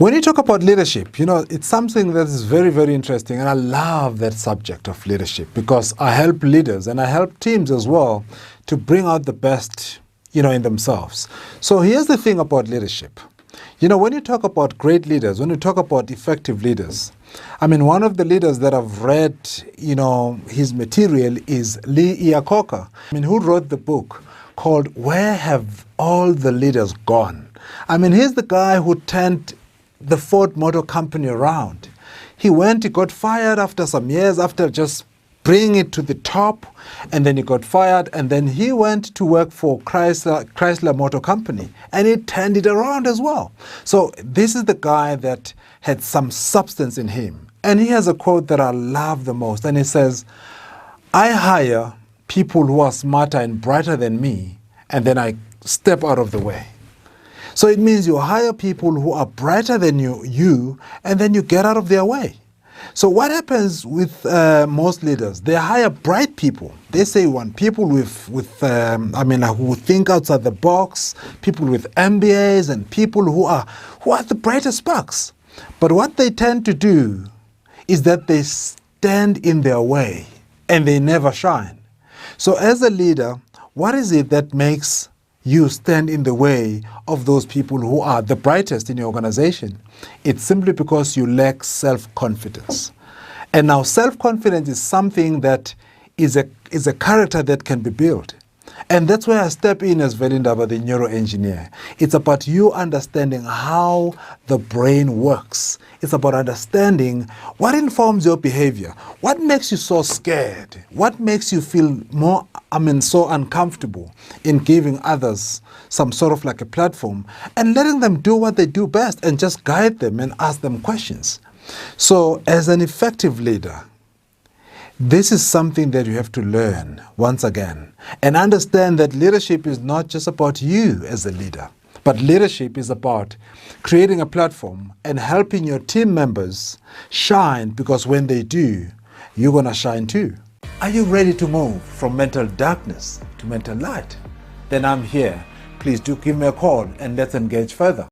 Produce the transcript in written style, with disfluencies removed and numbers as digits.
When you talk about leadership, it's something that is very, very interesting. And I love that subject of leadership because I help leaders and I help teams as well to bring out the best, in themselves. So here's the thing about leadership. When you talk about great leaders, when you talk about effective leaders, one of the leaders that I've read, his material is Lee Iacocca, who wrote the book called Where Have All the Leaders Gone? He's the guy who turned the Ford Motor Company around. He got fired after some years, after just bringing it to the top, and then he got fired, and then he went to work for Chrysler Motor Company, and he turned it around as well. So this is the guy that had some substance in him. And he has a quote that I love the most, and he says, "I hire people who are smarter and brighter than me, and then I step out of the way." So it means you hire people who are brighter than you, and then you get out of their way. So what happens with most leaders? They hire bright people. They say we want people who think outside the box, people with MBAs, and people who are the brightest sparks. But what they tend to do is that they stand in their way and they never shine. So as a leader, what is it that makes you stand in the way of those people who are the brightest in your organization? It's simply because you lack self-confidence. And now self-confidence is something that is a character that can be built. And that's where I step in as Veli Ndaba, the neuro engineer. It's about you understanding how the brain works. It's about understanding what informs your behavior. What makes you so scared? What makes you feel so uncomfortable in giving others some sort of like a platform and letting them do what they do best and just guide them and ask them questions. So as an effective leader, this is something that you have to learn once again and understand that leadership is not just about you as a leader, but leadership is about creating a platform and helping your team members shine, because when they do, you're going to shine too. Are you ready to move from mental darkness to mental light? Then I'm here. Please do give me a call and let's engage further.